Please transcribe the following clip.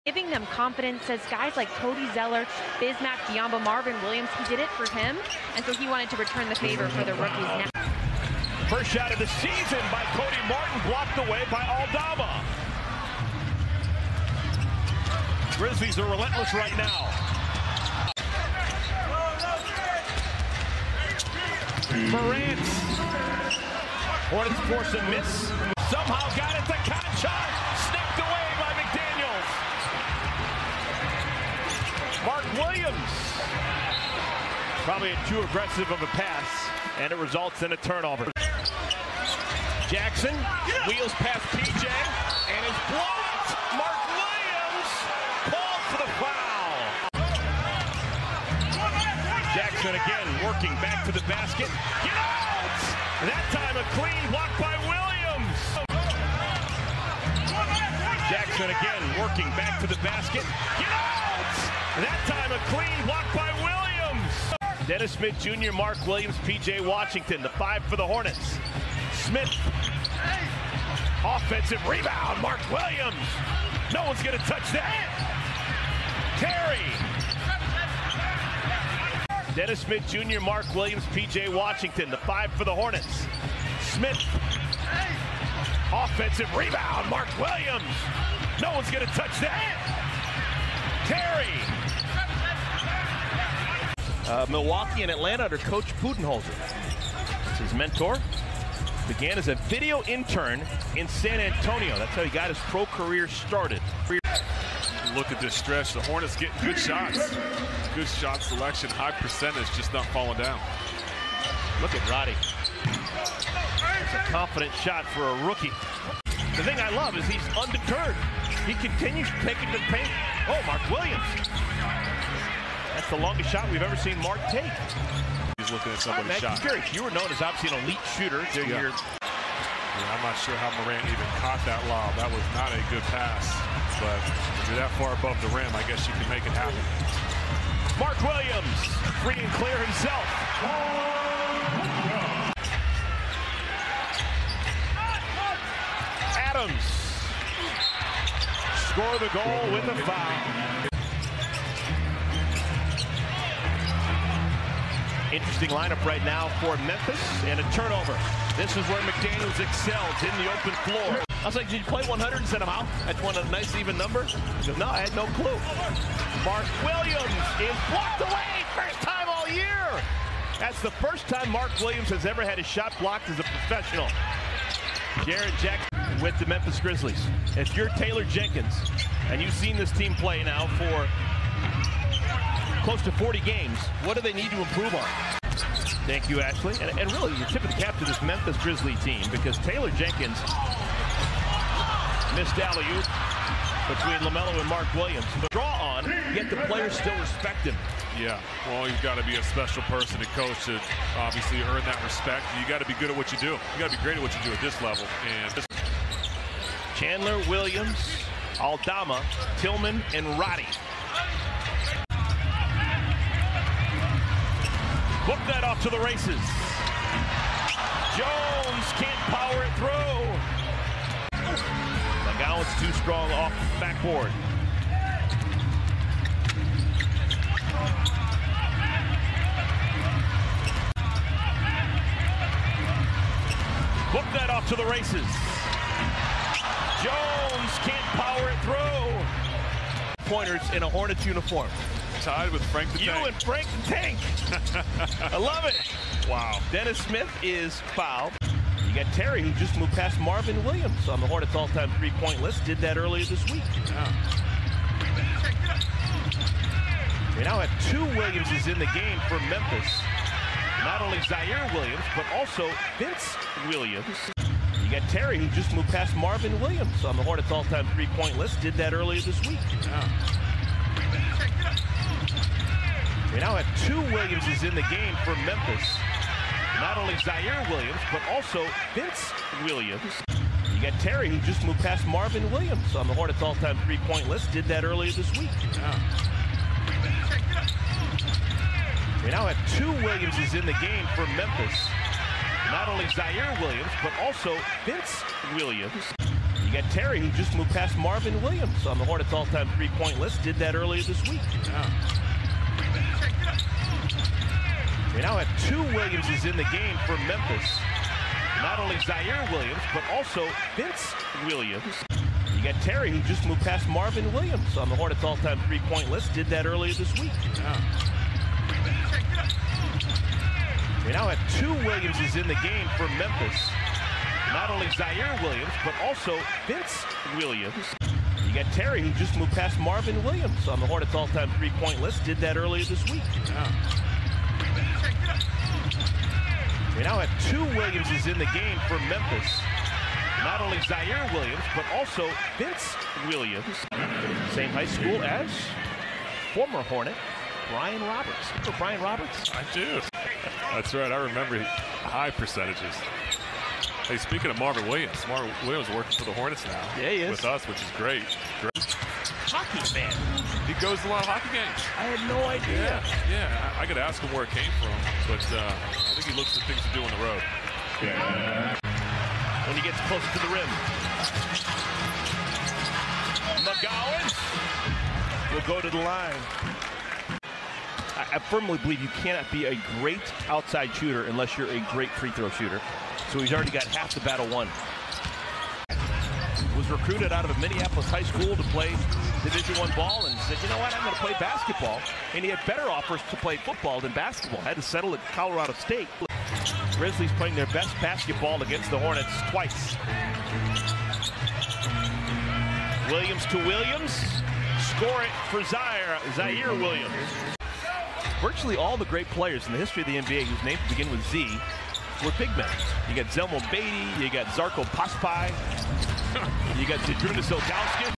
Giving them confidence, says guys like Cody Zeller, Bismack, Diamba, Marvin Williams, he did it for him, and so he wanted to return the favor for the rookies now. First shot of the season by Cody Martin, blocked away by Aldama. Grizzlies are relentless right now. Morant. Hornets force a miss. Somehow got it to Concha. Snipped away by McDaniels. Mark Williams. Probably too aggressive of a pass, and it results in a turnover. Jackson wheels past PJ and is blocked. Mark Williams called for the foul. Jackson again working back to the basket. Get out! That time a clean block by Williams. Jackson again working back to the basket. Get out! That time a clean block by Williams. Dennis Smith Jr., Mark Williams, PJ Washington, the 5 for the Hornets. Smith, offensive rebound, Mark Williams. No one's gonna touch that. Terry. Dennis Smith Jr., Mark Williams, PJ Washington, the 5 for the Hornets. Smith, offensive rebound, Mark Williams. No one's gonna touch that. Terry. Milwaukee and Atlanta under Coach Budenholzer. It's his mentor. Began as a video intern in San Antonio. That's how he got his pro career started. Look at this stretch. The Hornets getting good shots. Good shot selection, high percentage, just not falling down. Look at Roddy. It's a confident shot for a rookie. The thing I love is he's undeterred. He continues taking the paint. Oh, Mark Williams. That's the longest shot we've ever seen Mark take. He's looking at somebody's shot. You were known as obviously an elite shooter. Yeah, I'm not sure how Morant even caught that lob. That was not a good pass. But if you're that far above the rim, I guess you can make it happen. Mark Williams, free and clear himself. Adams, score the goal with a foul. Interesting lineup right now for Memphis, and a turnover. This is where McDaniels excels in the open floor. I was like, did you play 100 and send him out? That's one a nice even number. He goes, no, I had no clue. Mark Williams is blocked away. First time all year. That's the first time Mark Williams has ever had his shot blocked as a professional. Jared Jackson with the Memphis Grizzlies. If you're Taylor Jenkins, and you've seen this team play now for close to 40 games, what do they need to improve on? Thank you, Ashley. And really, you're tipping the cap to this Memphis Grizzly team, because Taylor Jenkins missed alley-oop between LaMelo and Mark Williams. But draw on, yet the players still respect him. Yeah, well, you've got to be a special person to coach to obviously earn that respect. You got to be good at what you do. You got to be great at what you do at this level. And Chandler, Williams, Aldama, Tillman, and Roddy. Book that off to the races. Jones can't power it through. McGowan's too strong off the backboard. Book that off to the races. Jones can't power it through. Pointers in a Hornets uniform. Tied with Frank the Tank. You and Frank the Tank. I love it. Wow. Dennis Smith is fouled. You got Terry, who just moved past Marvin Williams on the Hornets all-time three-point list. Did that earlier this week. Yeah. We now have 2 Williamses in the game for Memphis. Not only Zaire Williams, but also Vince Williams. You got Terry, who just moved past Marvin Williams on the Hornets all-time three-point list. Did that earlier this week. Yeah. We now have 2 Williamses in the game for Memphis. Not only Zaire Williams, but also Vince Williams. You got Terry, who just moved past Marvin Williams on the Hornets all-time three-point list. Did that earlier this week. Yeah. We now have 2 Williamses in the game for Memphis. Not only Zaire Williams, but also Vince Williams. You You got Terry, who just moved past Marvin Williams on the Hornets all-time three-point list. Did that earlier this week. Yeah. We now have two Williamses in the game for Memphis. Not only Zaire Williams, but also Vince Williams. You got Terry, who just moved past Marvin Williams on the Hornets all-time three-point list. Did that earlier this week. Yeah. We now have two Williamses in the game for Memphis. Not only Zaire Williams, but also Vince Williams. You got Terry, who just moved past Marvin Williams on the Hornets all-time three-point list. Did that earlier this week. Yeah. We now have two Williamses in the game for Memphis. Not only Zaire Williams, but also Vince Williams. Same high school as former Hornet Brian Roberts. Remember Brian Roberts? I do. That's right. I remember high percentages. Hey, speaking of Marvin Williams is working for the Hornets now. Yeah, he is. With us, which is great. Hockey fan. He goes to a lot of hockey games. I had no idea. Yeah. I got to ask him where it came from, but I think he looks at things to do on the road. Yeah. When he gets close to the rim. McGowan will go to the line. I firmly believe you cannot be a great outside shooter unless you're a great free throw shooter. So he's already got half the battle won. Was recruited out of a Minneapolis high school to play Division I ball and said, you know what, I'm going to play basketball. And he had better offers to play football than basketball. Had to settle at Colorado State. Grizzlies playing their best basketball against the Hornets twice. Williams to Williams. Score it for Zaire Williams. Virtually all the great players in the history of the NBA whose names begin with Z were big men. You got Zelmo Beatty, you got Zarko Paspai, you got Zydrunas Ilgauskas.